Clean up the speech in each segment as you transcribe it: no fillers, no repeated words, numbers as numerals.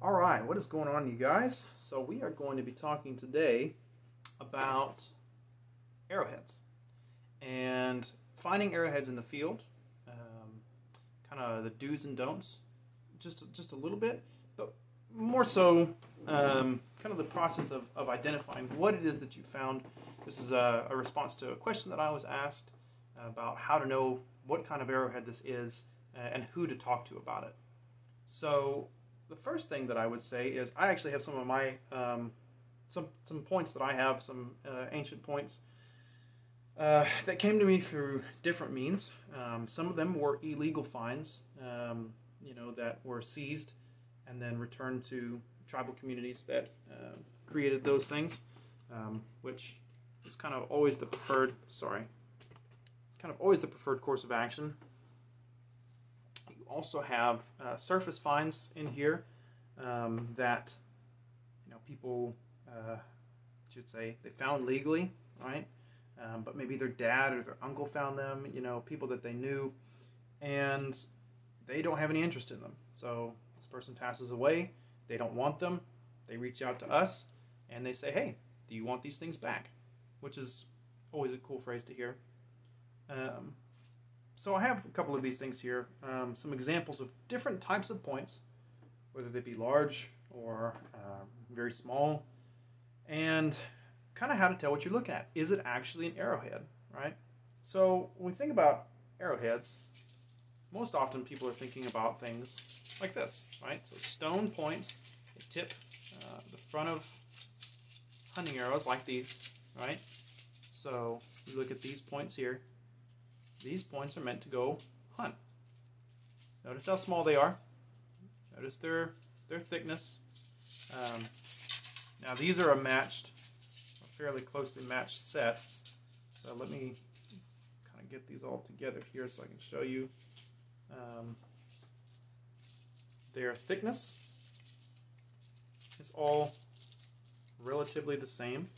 All right, what is going on, you guys? So we are going to be talking today about arrowheads and finding arrowheads in the field, kind of the do's and don'ts, just a little bit, but more so kind of the process of identifying what it is that you found. This is a response to a question that I was asked about how to know what kind of arrowhead this is and who to talk to about it. So the first thing that I would say is I actually have some of my some points that I have, some ancient points that came to me through different means. Some of them were illegal finds, that were seized and then returned to tribal communities that created those things, which is kind of always the preferred. Always the preferred course of action. You also have surface finds in here that people should say they found legally, right? But maybe their dad or their uncle found them. People that they knew, and they don't have any interest in them. So this person passes away. They don't want them. They reach out to us and they say, "Hey, do you want these things back?" Which is always a cool phrase to hear. So I have a couple of these things here, some examples of different types of points, whether they be large or very small, and kind of how to tell what you're looking at. Is it actually an arrowhead, right? So when we think about arrowheads, most often people are thinking about things like this, right? So stone points, they tip the front of hunting arrows like these, right? So you look at these points here. These points are meant to go hunt. Notice how small they are. Notice their thickness. Now these are a fairly closely matched set. So let me kind of get these all together here so I can show you their thickness is all relatively the same,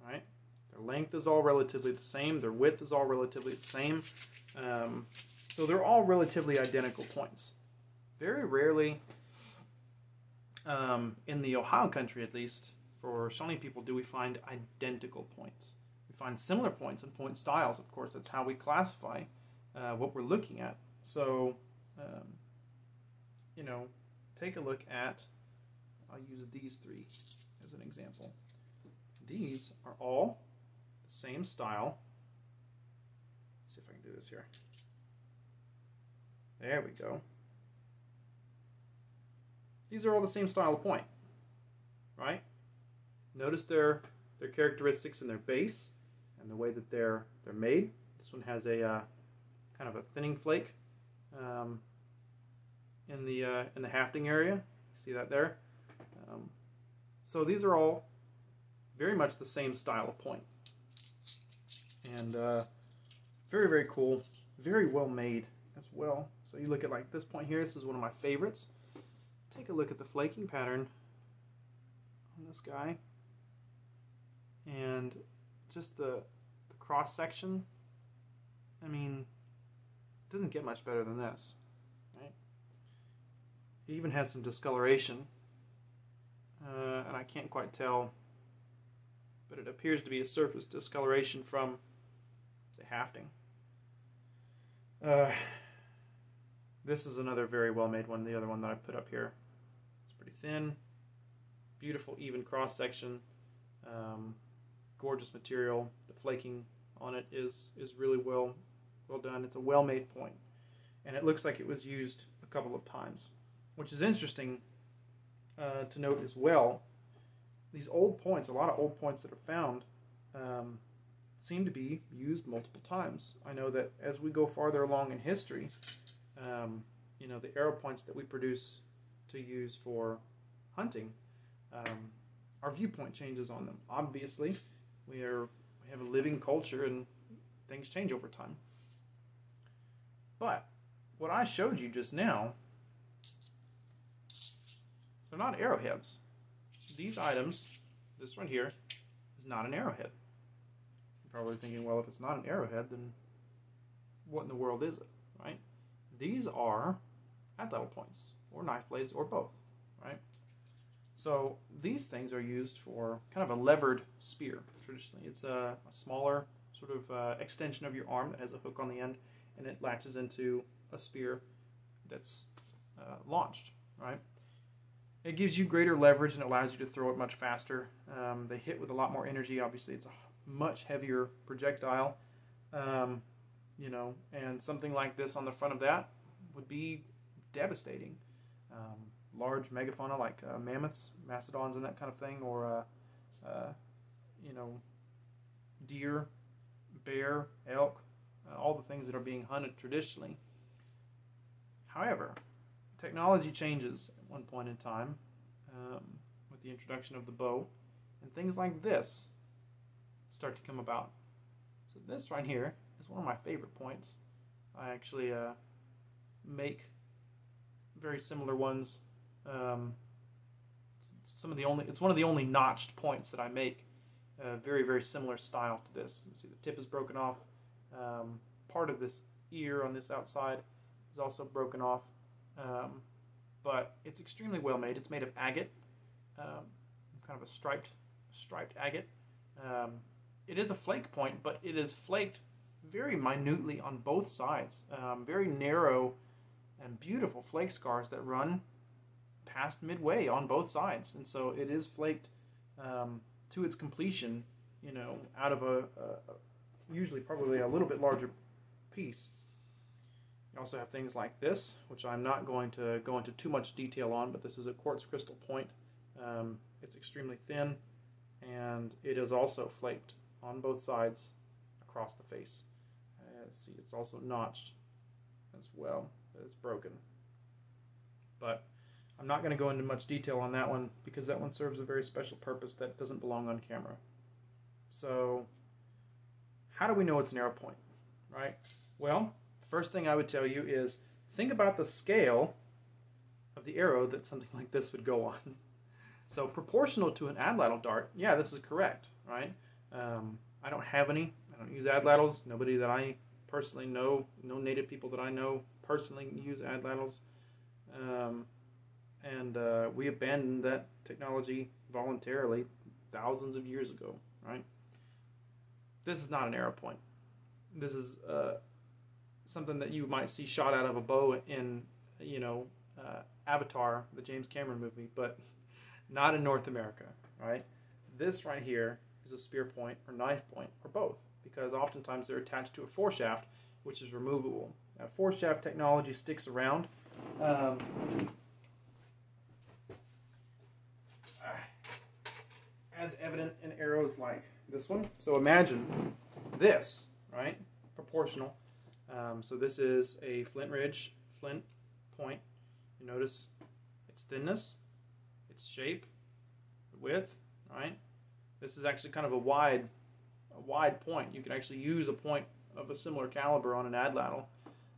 right? Their length is all relatively the same. Their width is all relatively the same. So they're all relatively identical points. Very rarely, in the Ohio country at least, for Shawnee people, do we find identical points. We find similar points and point styles, of course. That's how we classify what we're looking at. So, take a look at, I'll use these three as an example. These are all the same style. Let's see if I can do this here. There we go. These are all the same style of point, right? Notice their characteristics in their base and the way that they're made. This one has a kind of a thinning flake in the hafting area. See that there? So these are all very much the same style of point, and very, very cool, very well made as well. So you look at like this point here. This is one of my favorites. Take a look at the flaking pattern on this guy, and just the cross section. I mean, it doesn't get much better than this, right? It even has some discoloration, and I can't quite tell, but it appears to be a surface discoloration from, say, hafting. This is another very well made one, the other one that I put up here. It's pretty thin, beautiful even cross section, gorgeous material. The flaking on it is really well done. It's a well made point, and it looks like it was used a couple of times, which is interesting to note as well. These old points, a lot of old points that are found, seem to be used multiple times. I know that as we go farther along in history, the arrow points that we produce to use for hunting, our viewpoint changes on them. Obviously, we have a living culture and things change over time. But what I showed you just now, they're not arrowheads. These items, this one here, is not an arrowhead. You're probably thinking, well, if it's not an arrowhead, then what in the world is it, right? These are at level points, or knife blades, or both, right? So these things are used for kind of a levered spear, traditionally. It's a smaller sort of extension of your arm that has a hook on the end, and it latches into a spear that's launched, right? It gives you greater leverage and allows you to throw it much faster. They hit with a lot more energy. Obviously, it's a much heavier projectile, you know, and something like this on the front of that would be devastating. Large megafauna like mammoths, mastodons, and that kind of thing, or you know, deer, bear, elk, all the things that are being hunted traditionally. However, technology changes at one point in time with the introduction of the bow, and things like this start to come about. So this right here is one of my favorite points. I actually make very similar ones. It's one of the only notched points that I make. Very, very similar style to this. You see the tip is broken off. Part of this ear on this outside is also broken off. But it's extremely well made. It's made of agate, kind of a striped agate. It is a flake point, but it is flaked very minutely on both sides. Very narrow and beautiful flake scars that run past midway on both sides, and so it is flaked to its completion, you know, out of a usually probably a little bit larger piece. You also have things like this, which I'm not going to go into too much detail on, but this is a quartz crystal point. It's extremely thin, and it is also flaked on both sides across the face. See, it's also notched as well. It's broken. But I'm not going to go into much detail on that one because that one serves a very special purpose that doesn't belong on camera. So how do we know it's an arrow point, right? Well, the first thing I would tell you is think about the scale of the arrow that something like this would go on. So proportional to an adlateral dart, yeah, this is correct, right? I don't have any. I don't use adlatals. Nobody that I personally know, no native people that I know personally use adlatals. We abandoned that technology voluntarily thousands of years ago, right? This is not an arrow point. This is something that you might see shot out of a bow in, you know, Avatar, the James Cameron movie, but not in North America, right? This right here is a spear point or knife point or both, because oftentimes they're attached to a foreshaft, which is removable. Now, foreshaft technology sticks around. As evident in arrows like this one. So imagine this, right? Proportional. So this is a flint ridge, flint point. You notice its thinness, its shape, the width, right? This is actually kind of a wide point. You can actually use a point of a similar caliber on an adlatal.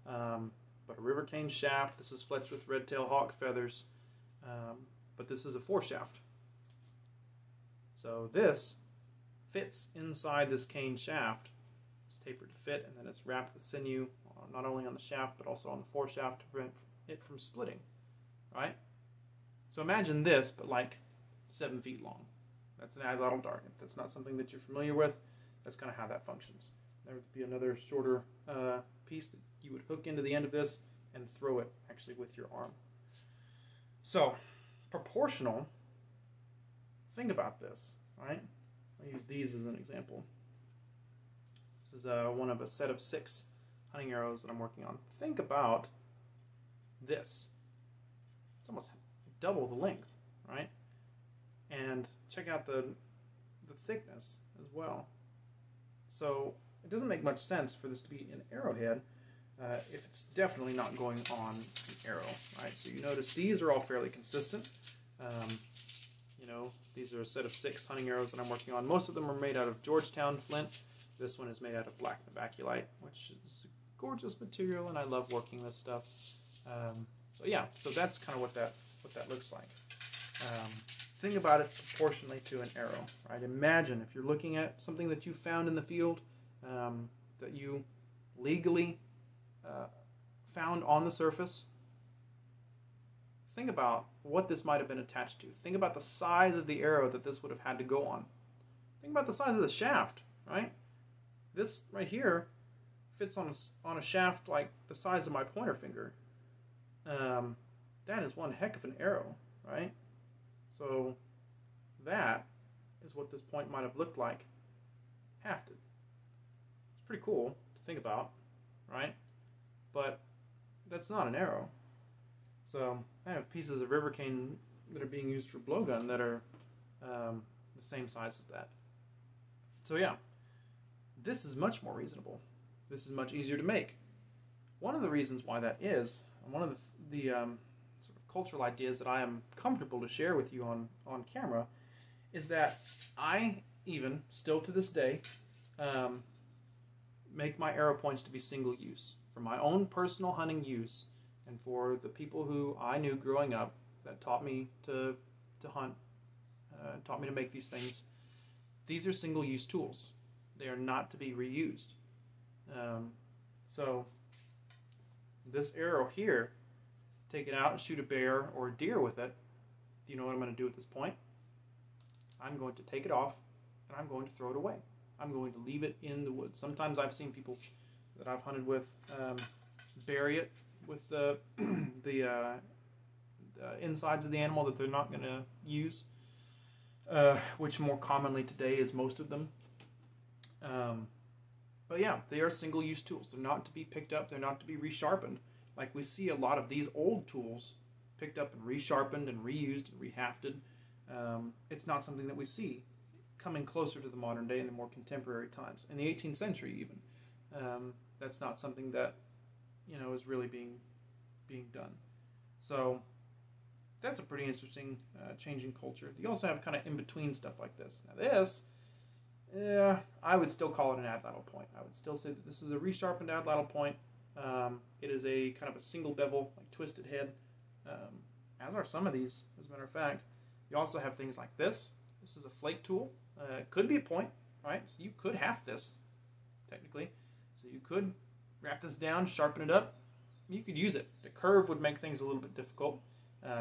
But a river cane shaft, this is fletched with red-tail hawk feathers, but this is a foreshaft. So this fits inside this cane shaft. It's tapered to fit, and then it's wrapped with sinew, not only on the shaft, but also on the foreshaft to prevent it from splitting, right? So imagine this, but like 7 feet long. That's an adlateral dart. If that's not something that you're familiar with, that's kind of how that functions. There would be another shorter piece that you would hook into the end of this and throw it actually with your arm. So, proportional, think about this, right? I'll use these as an example. This is one of a set of 6 hunting arrows that I'm working on. Think about this. It's almost double the length, right? And check out the thickness as well. So it doesn't make much sense for this to be an arrowhead if it's definitely not going on an arrow, right? So you notice these are all fairly consistent. You know, these are a set of 6 hunting arrows that I'm working on. Most of them are made out of Georgetown flint. This one is made out of black novaculite, which is a gorgeous material, and I love working this stuff. So yeah, so that's kind of what that looks like. Think about it proportionally to an arrow, right? Imagine if you're looking at something that you found in the field, that you legally found on the surface. think about what this might have been attached to. Think about the size of the arrow that this would have had to go on. Think about the size of the shaft, right? This right here fits on a shaft like the size of my pointer finger. That is one heck of an arrow, right? So that is what this point might have looked like hafted. It's pretty cool to think about, right? But that's not an arrow. So I have pieces of river cane that are being used for blowgun that are the same size as that. So yeah, this is much more reasonable. This is much easier to make. One of the reasons why that is, and one of the sort of cultural ideas that I am comfortable to share with you on camera, is that I even, still to this day, make my arrow points to be single use for my own personal hunting use, and for the people who I knew growing up that taught me to hunt, taught me to make these things. These are single use tools. They are not to be reused. So this arrow here, take it out and shoot a bear or a deer with it. Do you know what I'm going to do at this point? I'm going to take it off and I'm going to throw it away. I'm going to leave it in the woods. Sometimes I've seen people that I've hunted with bury it with the insides of the animal that they're not going to use, which more commonly today is most of them. But yeah, they are single-use tools. They're not to be picked up. They're not to be resharpened. Like we see a lot of these old tools picked up and resharpened and reused and rehafted. It's not something that we see coming closer to the modern day in the more contemporary times. In the 18th century even, that's not something that, you know, is really being done. So that's a pretty interesting change in culture. You also have kind of in-between stuff like this. Now this, I would still call it an ad-ladle point. I would still say that this is a resharpened ad-ladle point. It is a kind of a single bevel, like twisted head, as are some of these, as a matter of fact. You also have things like this. This is a flake tool. It could be a point, right? So you could half this, technically. So you could wrap this down, sharpen it up. You could use it. The curve would make things a little bit difficult.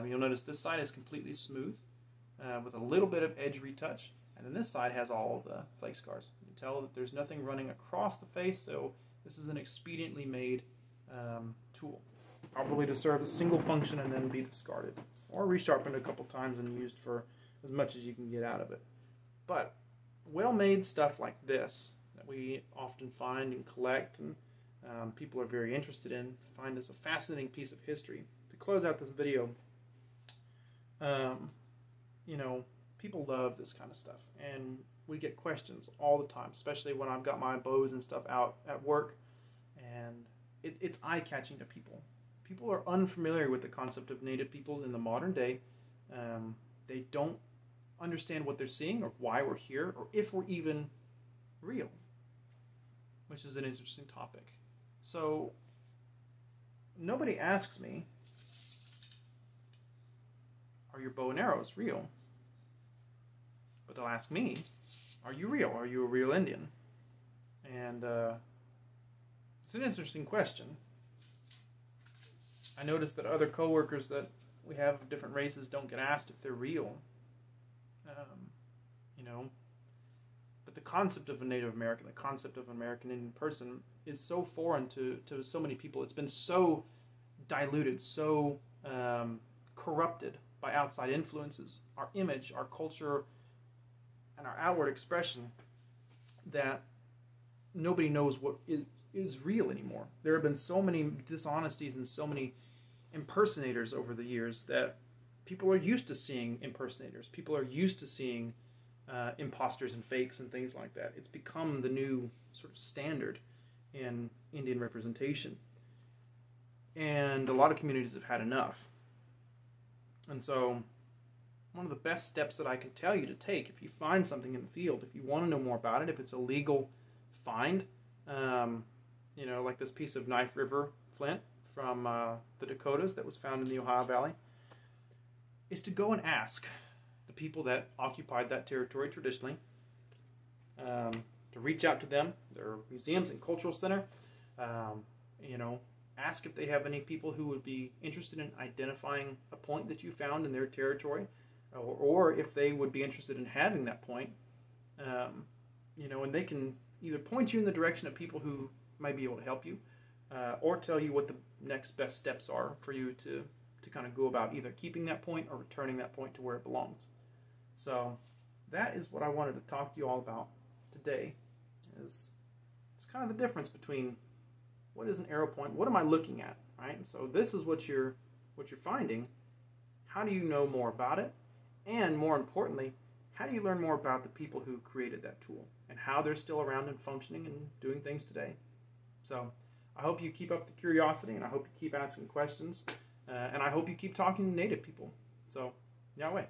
You'll notice this side is completely smooth with a little bit of edge retouch. And then this side has all of the flake scars. You can tell that there's nothing running across the face, so this is an expediently made tool. Probably to serve a single function and then be discarded. Or resharpened a couple times and used for as much as you can get out of it. But well-made stuff like this that we often find and collect and people are very interested in, find as a fascinating piece of history. To close out this video, you know, people love this kind of stuff, and we get questions all the time, especially when I've got my bows and stuff out at work, and it's eye-catching to people. People are unfamiliar with the concept of native peoples in the modern day. They don't understand what they're seeing or why we're here or if we're even real, which is an interesting topic. So nobody asks me, are your bow and arrows real? But they'll ask me, are you real? Are you a real Indian? And it's an interesting question. I noticed that other coworkers that we have of different races don't get asked if they're real. You know, but the concept of a Native American, the concept of an American Indian person is so foreign to so many people. It's been so diluted, so corrupted by outside influences, our image, our culture, and our outward expression, that nobody knows what is real anymore. There have been so many dishonesties and so many impersonators over the years that people are used to seeing impersonators. People are used to seeing imposters and fakes and things like that. It's become the new sort of standard in Indian representation. And a lot of communities have had enough. And so one of the best steps that I can tell you to take if you find something in the field, if you want to know more about it, if it's a legal find, you know, like this piece of Knife River flint from the Dakotas that was found in the Ohio Valley, is to go and ask the people that occupied that territory traditionally, to reach out to them, their museums and cultural center, you know, Ask if they have any people who would be interested in identifying a point that you found in their territory, or if they would be interested in having that point. And they can either point you in the direction of people who might be able to help you, or tell you what the next best steps are for you to kind of go about either keeping that point or returning that point to where it belongs. So that is what I wanted to talk to you all about today. Is it's kind of the difference between what is an arrow point, what am I looking at, right? So this is what you're finding. How do you know more about it? And more importantly, how do you learn more about the people who created that tool and how they're still around and functioning and doing things today? So I hope you keep up the curiosity, and I hope you keep asking questions, and I hope you keep talking to native people. So, Yahweh.